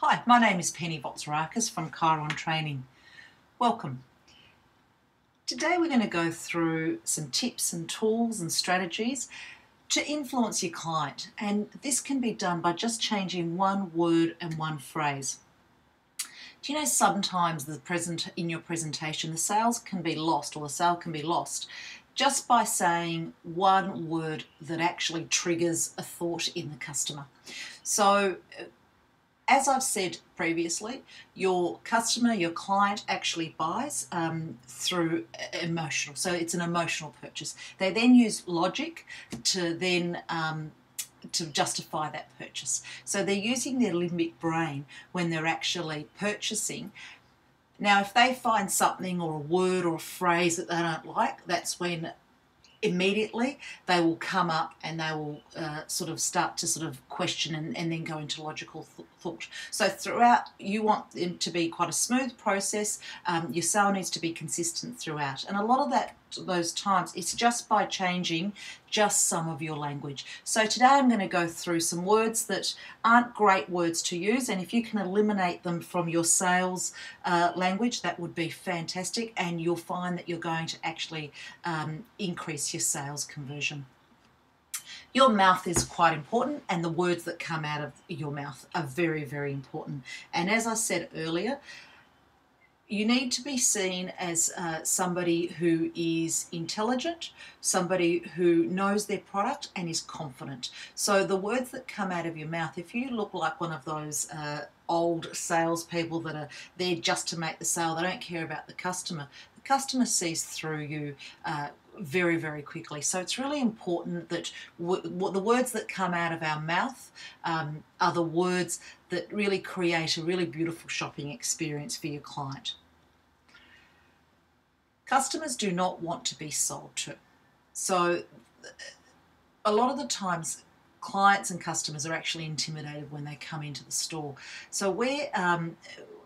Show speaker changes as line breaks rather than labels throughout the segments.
Hi, my name is Penny Votsarakis from Chiron Training. Welcome. Today we're going to go through some tips and tools and strategies to influence your client, and this can be done by just changing one word and one phrase. Do you know sometimes in your presentation the sales can be lost, or the sale can be lost just by saying one word that actually triggers a thought in the customer. So as I've said previously, your customer, your client actually buys through emotional. So it's an emotional purchase. They then use logic to to justify that purchase. So they're using their limbic brain when they're actually purchasing. Now, if they find something or a word or a phrase that they don't like, that's when immediately they will come up and they will start to question and then go into logical thought. So throughout, you want them to be quite a smooth process. Your sale needs to be consistent throughout, and a lot of those times it's just by changing just some of your language. So today I'm going to go through some words that aren't great words to use, and if you can eliminate them from your sales language, that would be fantastic, and you'll find that you're going to actually increase your sales conversion. Your mouth is quite important, and the words that come out of your mouth are very, very important. And as I said earlier, you need to be seen as somebody who is intelligent, somebody who knows their product and is confident. So the words that come out of your mouth, if you look like one of those old salespeople that are there just to make the sale, they don't care about the customer sees through you very, very quickly. So it's really important that the words that come out of our mouth are the words that really create a really beautiful shopping experience for your client. Customers do not want to be sold to. So a lot of the times clients and customers are actually intimidated when they come into the store. So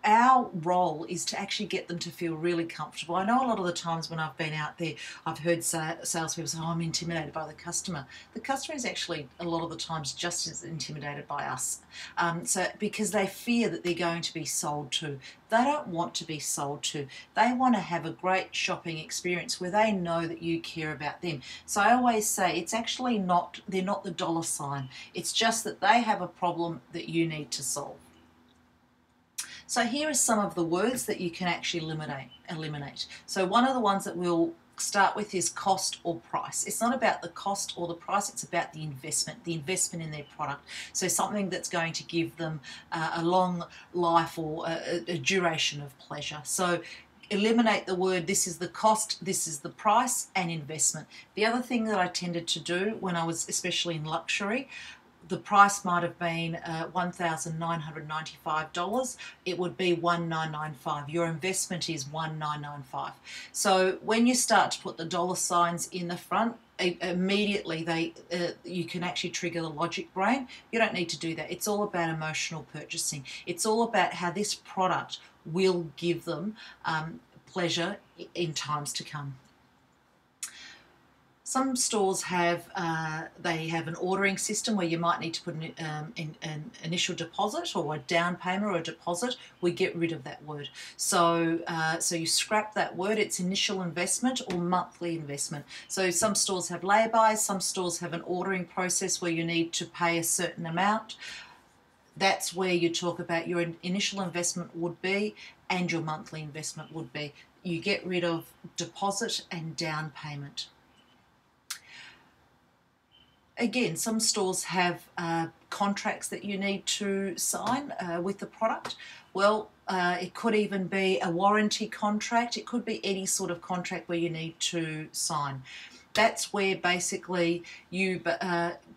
our role is to actually get them to feel really comfortable. I know a lot of the times when I've been out there, I've heard salespeople say, "Oh, I'm intimidated by the customer." The customer is actually a lot of the times just as intimidated by us. Because they fear that they're going to be sold to. They don't want to be sold to. They want to have a great shopping experience where they know that you care about them. So I always say it's actually they're not the dollar sign. It's just that they have a problem that you need to solve. So here are some of the words that you can actually eliminate. So one of the ones that we'll start with is cost or price. It's not about the cost or the price, it's about the investment in their product. So something that's going to give them a long life or a duration of pleasure. So eliminate the word, this is the cost, this is the price, and investment. The other thing that I tended to do when I was especially in luxury, the price might have been $1,995. It would be $1,995. Your investment is $1,995. So when you start to put the dollar signs in the front, immediately you can actually trigger the logic brain. You don't need to do that. It's all about emotional purchasing. It's all about how this product will give them pleasure in times to come. Some stores have an ordering system where you might need to put an initial deposit or a down payment or a deposit. We get rid of that word. So you scrap that word. It's initial investment or monthly investment. So some stores have lay-bys, some stores have an ordering process where you need to pay a certain amount. That's where you talk about your initial investment would be and your monthly investment would be. You get rid of deposit and down payment. Again, some stores have contracts that you need to sign with the product. Well, it could even be a warranty contract. It could be any sort of contract where you need to sign. That's where basically you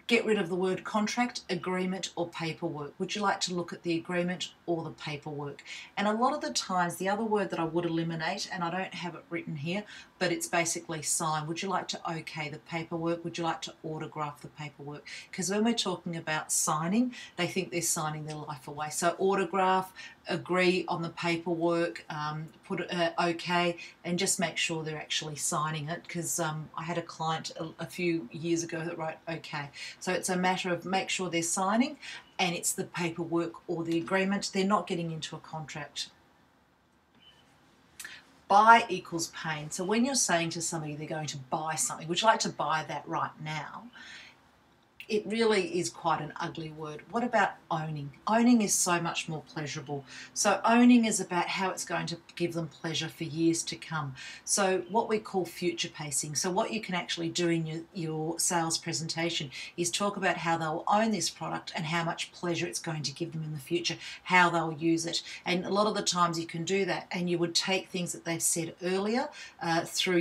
get rid of the word contract, agreement, or paperwork. Would you like to look at the agreement or the paperwork? And a lot of the times, the other word that I would eliminate, and I don't have it written here, but it's basically sign. Would you like to okay the paperwork? Would you like to autograph the paperwork? Because when we're talking about signing, they think they're signing their life away. So autograph, agree on the paperwork, put okay, and just make sure they're actually signing it, because I had a client a few years ago that wrote okay. So it's a matter of make sure they're signing and it's the paperwork or the agreement. They're not getting into a contract. Buy equals pain. So when you're saying to somebody they're going to buy something, would you like to buy that right now? It really is quite an ugly word. What about owning? Owning is so much more pleasurable. So owning is about how it's going to give them pleasure for years to come. So what we call future pacing. So what you can actually do in your sales presentation is talk about how they'll own this product and how much pleasure it's going to give them in the future, how they'll use it. And a lot of the times you can do that, and you would take things that they've said earlier so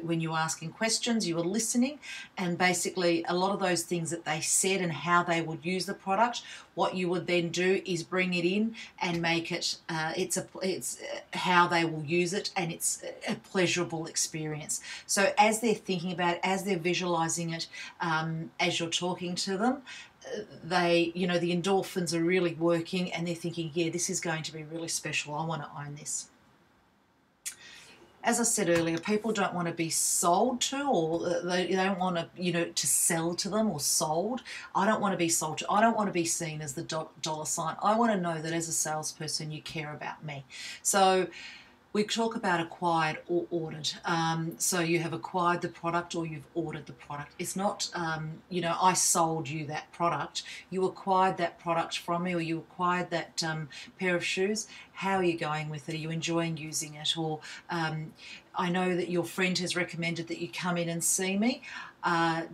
when you were asking questions, you were listening, and basically a lot of those things that they said and how they would use the product, what you would then do is bring it in and make it it's how they will use it, and it's a pleasurable experience. So as they're thinking about it, as they're visualizing it, as you're talking to them, the endorphins are really working, and they're thinking, yeah, this is going to be really special, I want to own this. As I said earlier, people don't want to be sold to, or they don't want to, to sell to them or sold. I don't want to be sold to. I don't want to be seen as the dollar sign. I want to know that as a salesperson, you care about me. So we talk about acquired or ordered. So you have acquired the product or you've ordered the product. It's not, I sold you that product. You acquired that product from me, or you acquired that pair of shoes. How are you going with it? Are you enjoying using it? Or I know that your friend has recommended that you come in and see me.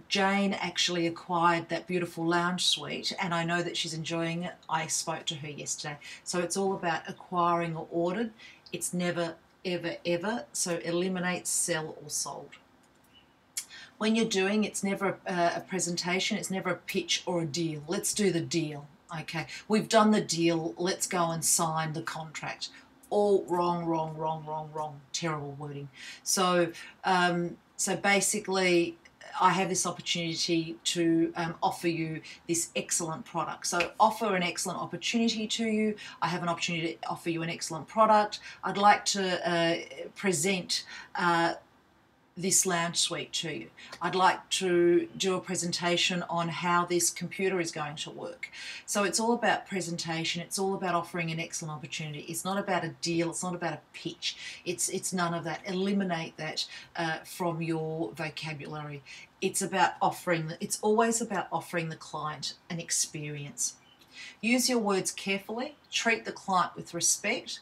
Jane actually acquired that beautiful lounge suite, and I know that she's enjoying it. I spoke to her yesterday. So it's all about acquiring or ordered. It's never, ever, ever. So eliminate sell or sold. When you're doing, it's never a presentation. It's never a pitch or a deal. Let's do the deal. Okay, we've done the deal. Let's go and sign the contract. All wrong, wrong, wrong, wrong, wrong. Terrible wording. So, so basically, I have this opportunity to offer you this excellent product. So offer an excellent opportunity to you. I have an opportunity to offer you an excellent product. I'd like to present this lounge suite to you. I'd like to do a presentation on how this computer is going to work. So it's all about presentation. It's all about offering an excellent opportunity. It's not about a deal. It's not about a pitch. It's none of that. Eliminate that from your vocabulary. It's always about offering the client an experience. Use your words carefully. Treat the client with respect.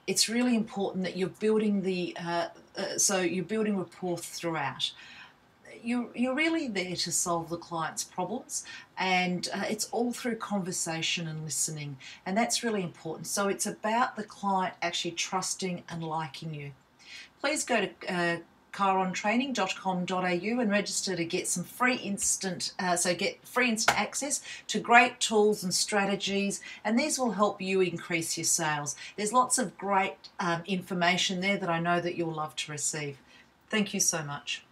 It's really important that you're building you're building rapport throughout. You're really there to solve the client's problems, and it's all through conversation and listening, and that's really important. So it's about the client actually trusting and liking you. Please go to chirontraining.com.au and register to get some free instant access to great tools and strategies, and these will help you increase your sales. There's lots of great information there that I know that you'll love to receive. Thank you so much.